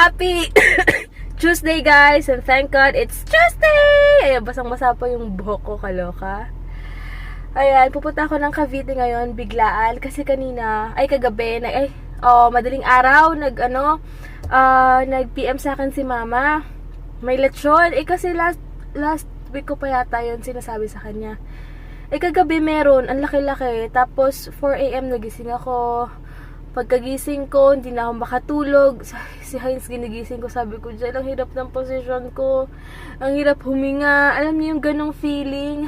Happy Tuesday, guys! And thank God, it's Tuesday! Ayan, basang-basa pa yung buhok ko, kaloka. Ayan, pupunta ako ng Cavite ngayon, biglaan. Kasi kanina, kagabi, madaling araw, nag-PM sa akin si Mama. May lechon. Kasi last week ko pa yata yun sinasabi sa kanya. Kagabi meron, ang laki-laki. Tapos, 4 AM nagising ako. Pagkagising ko, hindi na ako makatulog. Si Heinz ginigising ko, sabi ko, Jel, ang hirap ng posisyon ko. Ang hirap huminga. Alam niyo yung ganong feeling?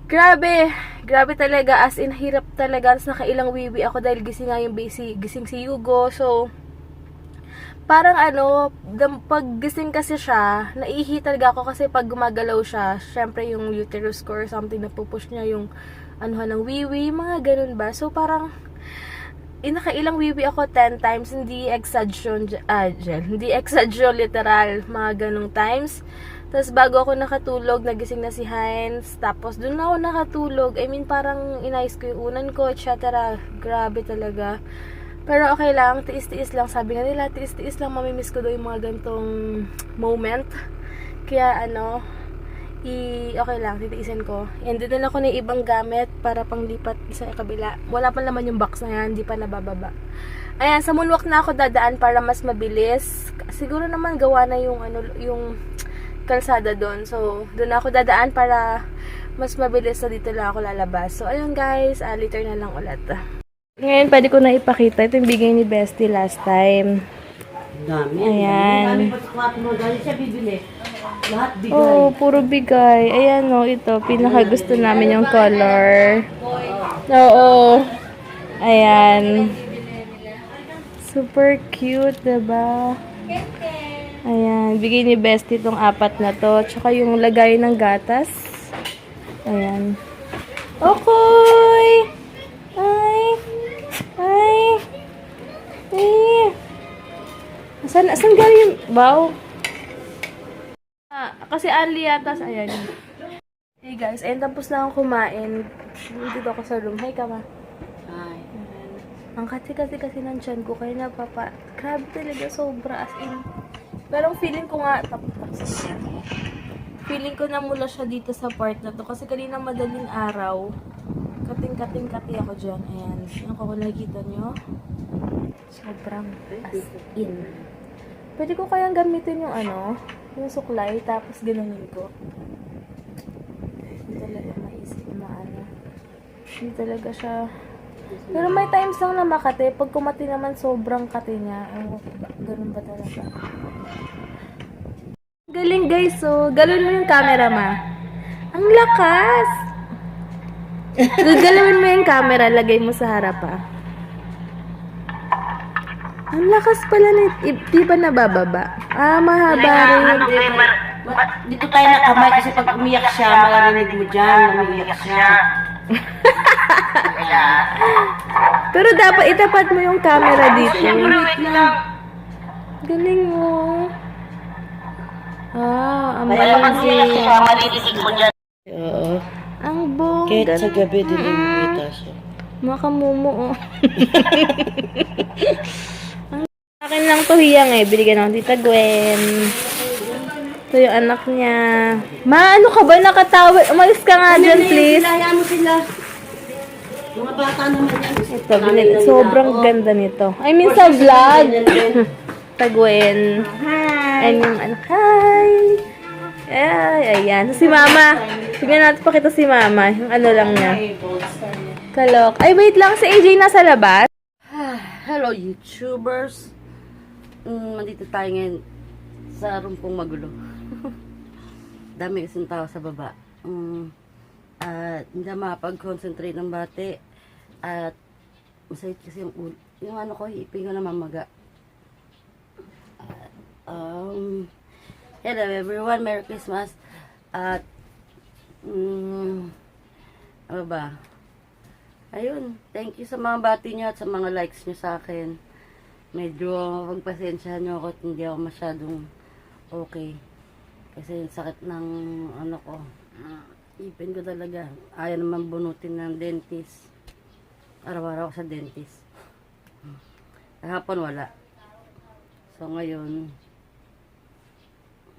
Grabe. Grabe talaga. As in, hirap talaga. Tapos nakailang wiwi ako dahil gising nga yung gising si Hugo. So, parang pag gising kasi siya, naihi talaga ako kasi pag gumagalaw siya, syempre yung uterus ko or something, napupush niya yung ng wiwi, mga ganun ba. So, parang, nakailang wiwi ako 10 times, hindi exaggeration, hindi exaggeration literal, mga ganong times. Tapos bago ako nakatulog, nagising na si Heinz, tapos doon na ako nakatulog. I mean, parang inayos ko yung unan ko, etc. Grabe talaga. Pero okay lang, tiis-tiis lang. Sabi nga nila, tiis-tiis lang, mamimiss ko daw yung mga gantong moment. Kaya okay lang, titiisin ko. And din ako ng ibang gamit para panglipat sa kabila. Wala pa naman yung box na yan, hindi pa nabababa. Ayan, sa moonwalk na ako dadaan para mas mabilis. Siguro naman gawa na yung kalsada doon. So, doon ako dadaan para mas mabilis, na dito lang ako lalabas. So, ayun guys, later na lang ulit. Ngayon, pwede ko na ipakita. Ito yung bigay ni Bestie last time. Dami. Ayan. Dami pa sa kwarto mo. Dali siya bibili. Lahat bigay. Oh, puro bigay. Ayan ito. Pinaka gusto namin yung color. Oo. Ayan. Super cute, diba? Ayan. Bigay ni Bestie itong 4 na to. Tsaka yung lagay ng gatas. Ayan. Okay! Ay! Asan galing yung bow? Kasi Ali yata sa ayan. Hey guys, ayun, tapos na akong kumain. Dito ako sa room. Hey, kama. Ay. Ang kasi ng tiyan ko, kaya grabe talaga, sobra, as in. Pero feeling ko nga, feeling ko na mula siya dito sa part na to. Kasi kanina madaling araw, kating-kati ako dyan. Ayan, yung kung nakikita nyo, sobrang as in. Pwede ko kayang gamitin yung yung suklay, tapos ganonin ko. Hindi talaga maisip Hindi talaga siya. Pero may times lang na makati. Pag kumati naman, sobrang kati niya. Ganun ba talaga? Galing guys, so. Galawin mo yung camera, ma. Ang lakas! Galawin mo yung camera, lagay mo sa harap, ha. Ang lakas pala di ba nabababa? Mahaba rin. Dito tayo nakamay kasi pag umiyak siya, maririnig mo dyan, umiyak siya. Pero dapat itapat mo yung camera dito. Galing mo. Amazing. Oo. Ang bongga. Kahit sa gabi din umita siya. Makamumo, oh. Akin lang to hiyang binigyan ng Tita Gwen. Ito yung anak niya. Ma, ano ka ba? Nakatawid. Umalis ka nga dyan, please. Hayaan mo sila. Mga bata naman yan. Ito, sobrang ganda nito. I mean, sa vlog. Tita Gwen. Hi. And yung anak. Hi. Ayan. Si Mama. Tignan natin pakita si Mama. Yung lang niya. Kalok. Ay, wait lang. Si AJ nasa labas. Hello, YouTubers. Nandito tayo ngayon sa room pong magulo. Dami kasing tao sa baba. At hindi makapag-concentrate ng bate. At masakit kasi yung ko, ipin ko na mamaga. Hello everyone, Merry Christmas. At ano ba? Ayun, thank you sa mga bati nyo at sa mga likes nyo sa akin. Medyo pagpasensyahan nyo ako at hindi ako masyadong okay. Kasi yung sakit ng ko, ipin ko talaga. Ayaw naman bunutin ng dentist. Araw-araw ako sa dentist. Kahapon wala. So, ngayon,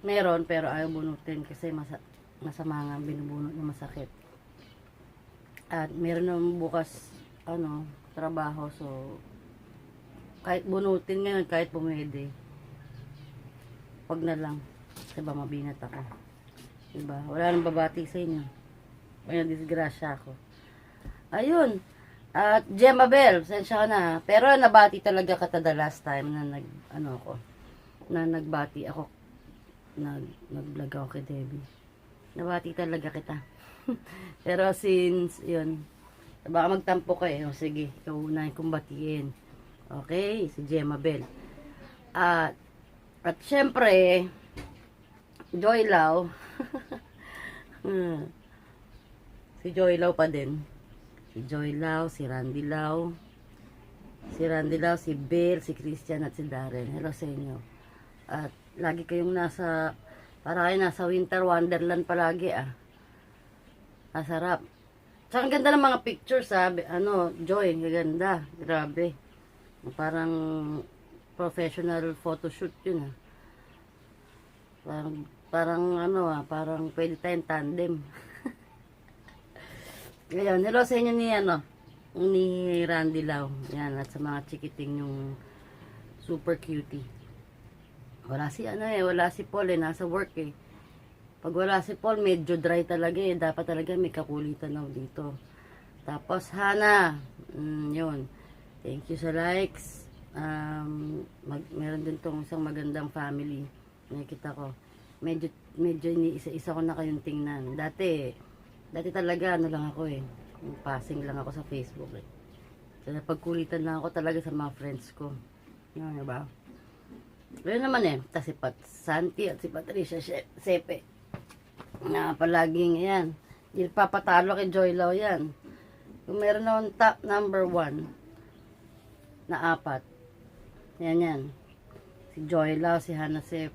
meron, pero ayaw bunutin kasi masama nga binubunot na masakit. At meron naman bukas, trabaho. So, kahit bunutin ngayon, kahit pumwede, wag na lang. Kasi ba mabinat ako. Diba? Wala nang babati sa inyo. Kaya disgrasya ako. Ayun. At Gemma Bell, sensya ka na. Pero nabati talaga kita the last time na nagbati ako. Nag-vlog ako kay Debbie. Nabati talaga kita. Pero since, yun, baka magtampo ka eh. O, sige, ikaw unahin kong batiin. Okay, si Gemma Bell. At syempre, Joy Lau. Si Joy Lau pa din. Si Joy Lau, si Randy Lau. Si Bell, si Christian at si Darren. Hello sa inyo. At lagi kayong para kayo nasa winter wonderland palagi Masarap. Tsaka ang ganda ng mga pictures Joy, ganda. Grabe. Parang professional photoshoot yun Parang pwede tayong tandem. Ngayon, hello sa inyo ni Randy Lau. Yan, at sa mga chikiting yung super cutie. Wala si Paul nasa work Pag wala si Paul, medyo dry talaga Dapat talaga may kakulitan dito. Tapos, Hana. Yun. Thank you sa likes. Meron din tong isang magandang family. Nakikita ko. Medyo iniisa-isa ko na kayong tingnan. Dati talaga lang ako passing lang ako sa Facebook So, napagkulitan lang ako talaga sa mga friends ko. Yun, diba? Pero naman tas si Santi at si Patricia Sepe. Na palaging yan. Hindi papatalo kay Joy Lau yan. Kung meron naman top number 1 na 4. Yan. Si Joy Lau, si Hana Sepe.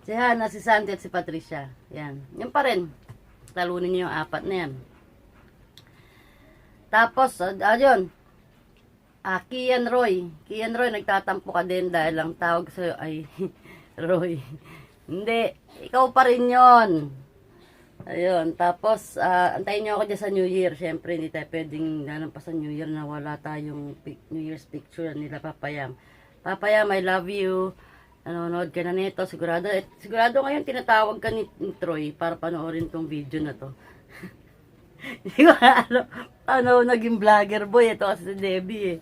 Si Santi at si Patricia. Yan. Yan pa rin. Talunin niyo yung 4 na yan. Tapos, yun. Kian Roy, nagtatampo ka din dahil ang tawag sa'yo ay Roy. Hindi, ikaw pa rin yon. Ayun, tapos, antayin nyo ako dyan sa New Year. Siyempre, hindi tayo pwedeng ganun pa sa New Year na wala tayong New Year's picture nila Papayam. Papayam, I love you. Nanonood ka na nito. Sigurado ngayon tinatawag ka ni Troy para panoorin tong video na to. Hindi ko alam, naging vlogger boy. Ito kasi si Debbie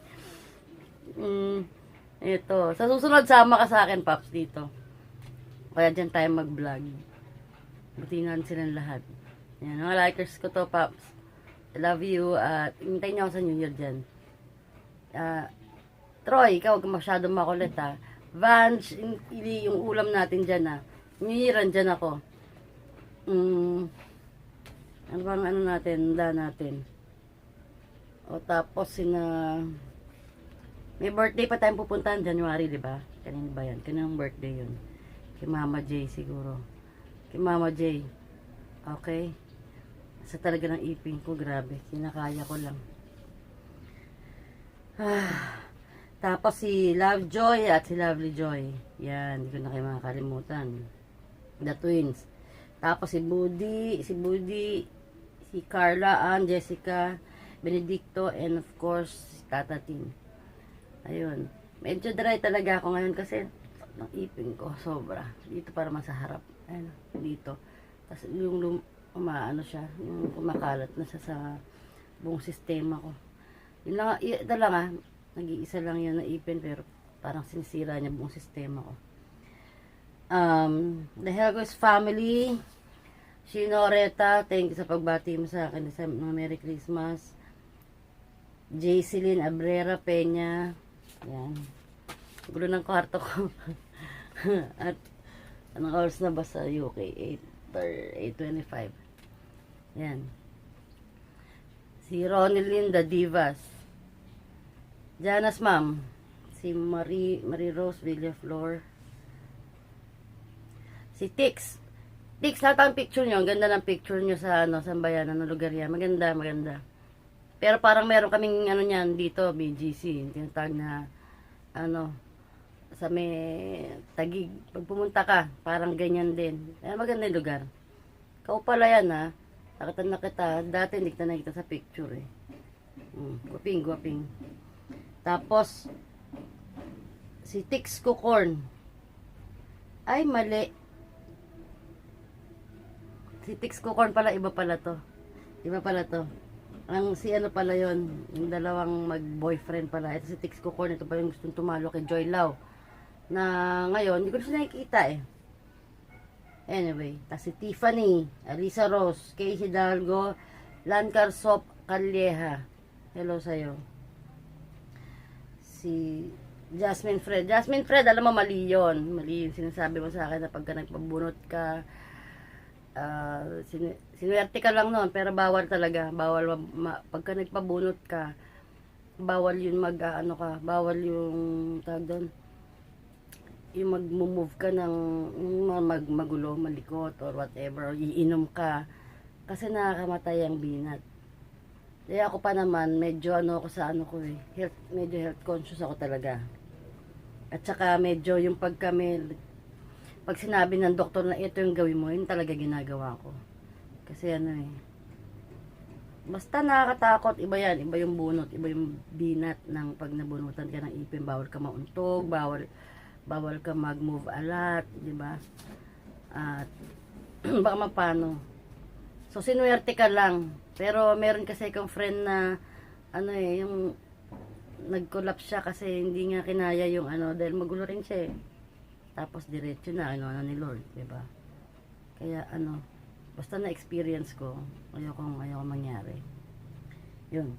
Ito. Sa susunod, sama ka sa akin, Paps, dito. Kaya dyan tayo mag-vlog. Butingan silang lahat. Yan, mga likers ko to, Paps. I love you. At hintayin niyo ako sa New Year dyan. Troy, ikaw huwag masyadong makulit Vance, yung ulam natin dyan New Year, dyan ako. Ano bang natin? O tapos may birthday pa tayong pupuntahan January, di ba? Kanina ba yan? Kanina birthday yun. Kay Mama J siguro. Kay Mama J. Okay? Sa talaga ng ipin ko, grabe. Kinakaya ko lang. Tapos si Lovejoy at si Lovely Joy. Yan, hindi ko na kayo makakalimutan. The twins. Tapos si Budi, si Carla, Ann, Jessica, Benedicto, and of course, si Tata Tin. Ayun. Medyo dry talaga ako ngayon kasi ng ipin ko, sobra. Dito para sa harap. Ayun, dito. Tapos yung siya, yung kumakalat na siya sa buong sistema ko. Yun lang, ito lang nag-iisa lang yun na ipin pero parang sinisira niya buong sistema ko. The Helgos family, Shinoreta, thank you sa pagbati mo sa akin sa mga Merry Christmas. Jayceline Abrera Peña, yan. Gulo ng kwarto ko. At anong oras na ba sa UK? 8:25. Yan. Si Ronilyn The Divas. Janice Ma'am, si Marie Rose Villaflor, si Tix, lahat ang picture nyo, ang ganda ng picture nyo sa sambayanan ng lugar yan, maganda. Pero parang meron kaming ano niyan dito, BGC, tinatawag na ano, sa may Tagig. Pag pumunta ka, parang ganyan din. Maganda yung lugar. Ikaw pala yan ha. Nakita na kita. Dati hindi kita nakita sa picture eh. Guwaping, guwaping. Tapos, si Tix Corn. Ay, mali. Si Tix Corn pala, iba pala to. Iba pala to. Ang si ano pala yon, yung dalawang mag-boyfriend pala. Ito si Tix Corn, ito pala yung gustong tumalo kay Joy Lau. Na ngayon, hindi ko na siya nakikita eh. Anyway, tas si Tiffany, Alisa Rose, Kay Hidalgo, Lancar Sop Calleja. Hello sa'yo. Si Jasmine Fred. Jasmine Fred, alam mo, mali yun. Mali yung sinasabi mo sa akin na pagka nagpabunot ka, sinuwerte ka lang noon, pero bawal talaga. Bawal, pagka nagpabunot ka, bawal yun bawal yung, tawag doon, yung mag-move ka ng magulo, malikot, or whatever, or iinom ka, kasi nakakamatay ang binat. Kaya ako pa naman, medyo ako sa medyo health conscious ako talaga. At saka medyo yung pag sinabi ng doktor na ito yung gawin mo, yun talaga ginagawa ko. Kasi basta nakakatakot, iba yan, iba yung bunot, iba yung binat ng pag nabunutan ka ng ipin, bawal ka mauntog, bawal ka mag-move alat, di ba? At baka mapano. So sinuwerte ka lang. Pero meron kasi akong friend na yung nag-collapse siya kasi hindi nga kinaya yung dahil magulo rin siya eh. Tapos diretso na ni Lord, di ba? Kaya basta na experience ko, ayoko mangyari. Yun.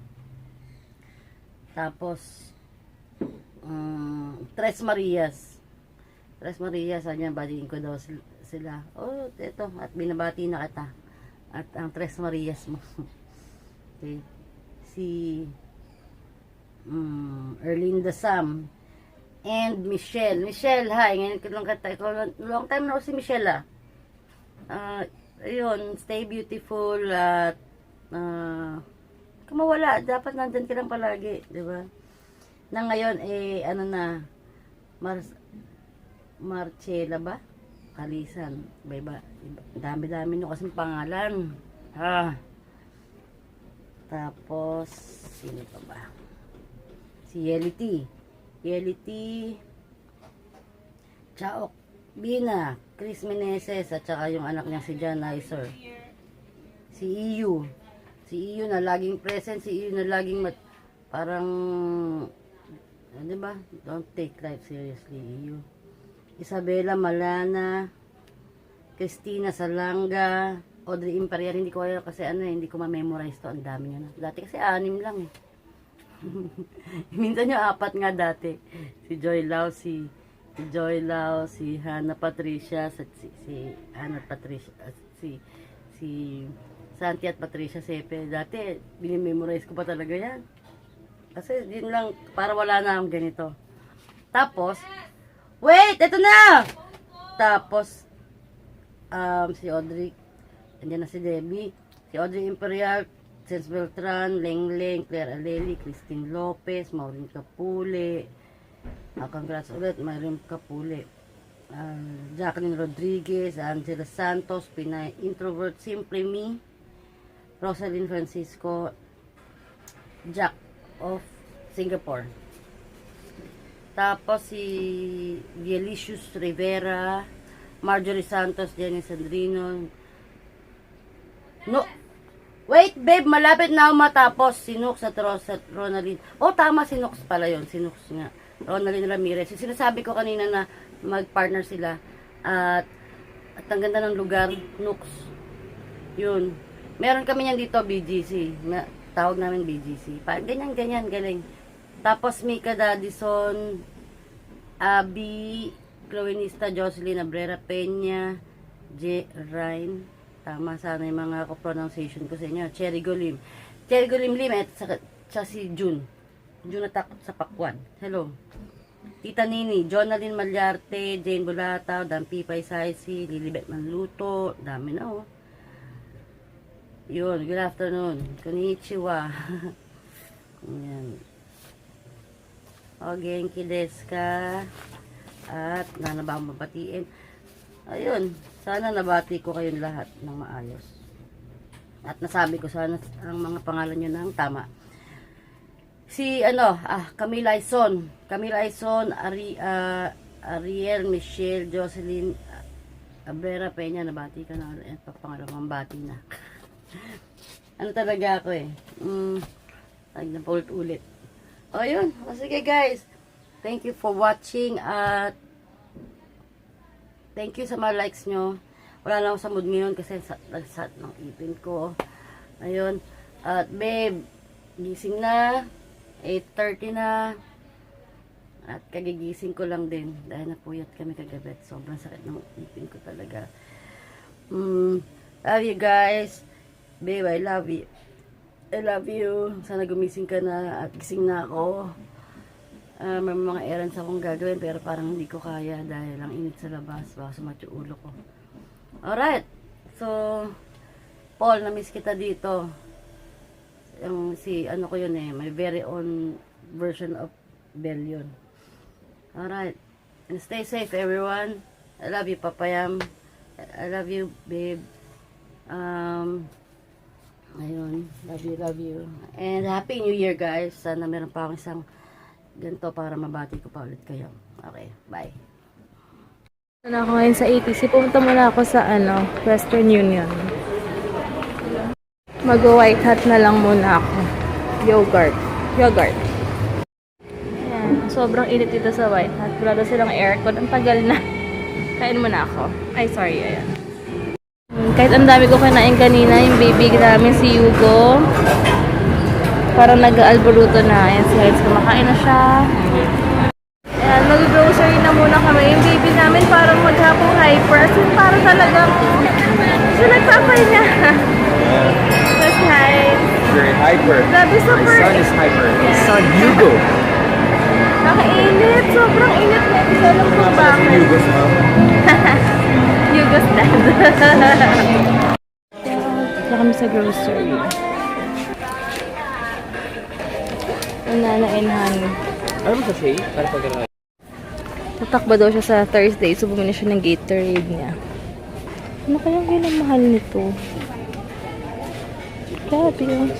Tapos Tres Marias, niya, badiin ko daw sila. Oh, eto, at binabati na kita. At ang Tres Marias mo. Okay. Si Erlinda Sam and Michelle. Michelle, hi. Ngayon ko lang kata. Long time na ako si Michelle ayun, stay beautiful at kumawala. Dapat nandyan ka lang palagi. Diba? Na ngayon, Marcela ba? Kalisan. Iba. Dami-dami nyo kasing pangalan. Tapos, sino pa ba? Si Yelity. Chaok. Bina. Chris Meneses. At saka yung anak niya si John Nicer. Si EU. Na laging present. Si EU na laging parang, diba? Don't take life seriously, EU. Isabela Malana, Christina Salanga, Audrey Imperial, hindi ko alam kasi hindi ko ma-memorize to, ang dami niya na. Dati kasi 6 lang eh. Minsan yung 4 nga dati. Si Joy Lau, si Hannah Patricia, si Hannah Patricia, si Santi at Patricia Sepe. Dati, binimemorize ko pa talaga yan. Kasi yun lang, para wala na akong ganito. Tapos, wait! Ito na! Tapos, si Audrey, andyan na si Debbie, si Audrey Imperial, Cens Beltran, Lengleng, Claire Aleli, Christine Lopez, Maureen Capule, congrats ulit, Maureen Capule, Jacqueline Rodriguez, Angela Santos, Pinay Introvert, Simply Me, Rosalyn Francisco, Jack of Singapore. Tapos si Vielicious Rivera, Marjorie Santos, Jenny Sandrino. No, wait babe, malapit na ako matapos. Si Nux at Ronaldin. Oh, tama, si Nux pala yun. Si Nux nga. Ronaldin Ramirez. Yung sinasabi ko kanina na mag-partner sila. At ang ganda ng lugar, Nux. Yun. Meron kami yan dito, BGC. Tawag namin BGC. Ganyan, galing. Tapos Mika Dadison, Abby, Chloenista, Jocelyn Abrera Peña, J. Ryan. Tama sana yung mga pronunciation ko sa inyo. Cherry Golim Lim, at sa si June na takot sa pakwan. Hello. Tita Nini, Jonalyn Malyarte, Jane Bulataw, Dampi Paisaisi, Lilibet Manluto, dami na oh. Yun, good afternoon. Konnichiwa. Ayan. O, genki desu ka. At nanaba akong mabatiin. Ayun, sana nabati ko kayong lahat ng maayos. At nasabi ko sana ang mga pangalan nyo ng tama. Si, Camila Aison. Camila Aison, Ariel, Michelle, Jocelyn, Abrera Peña, nabati ka na. At pangalawang bati na. Ano talaga ako eh. Ulit. O yun. O sige guys. Thank you for watching. At thank you sa mga likes nyo. Wala na ako sa mood ngayon kasi nagsat ng ipin ko. Ayun. At babe, gising na. 8:30 na. At kagigising ko lang din. Dahil napuyat kami kagabi. Sobrang sakit ng ipin ko talaga. Love you guys. Babe, I love you. I love you. Sana gumising ka na at gising na ako. May mga errands akong gagawin pero parang hindi ko kaya dahil ang init sa labas. Baka sumat yung ulo ko. Alright. So, Paul, na-miss kita dito. Yung ko yun eh. My very own version of Bell yun. Alright. And stay safe everyone. I love you, Papayam. I love you, babe. Ayun, love you. And Happy New Year, guys. Sana meron pa akong isang ganito para mabati ko pa ulit kayo. Okay, bye. Na ako ngayon sa ATC. Pumunta muna ako sa Western Union. Mag-white hat na lang muna ako. Yogurt. Ayan, sobrang init dito sa white hat. Wala daw silang aircon. Ang tagal na. Kain muna ako. Ay, sorry. Ayan. Kahit ang dami ko kinain kanina, yung baby namin si Hugo. Parang nag-aalboruto na. Ayan, si Heinz kumakain na siya. Ayan, mag-grocery na muna kami. Yung baby namin parang maghapong hyper. As in, parang talagang siya nagpapay niya. Tapos Heinz. Very hyper. Grabe, My super. son is hyper. His son Hugo. Nakainit. Sobrang init na. Hindi ko alam kung bakit. Hugo's mom. Hugo's dad. Kaya kami sa grocery. Nana and honey. Ano mo sa Shay? Para pag gano'n. Tatakba daw siya sa Thursday, so bumili siya ng Gatorade niya. Ano kaya ang mahal nito? Grabe yun.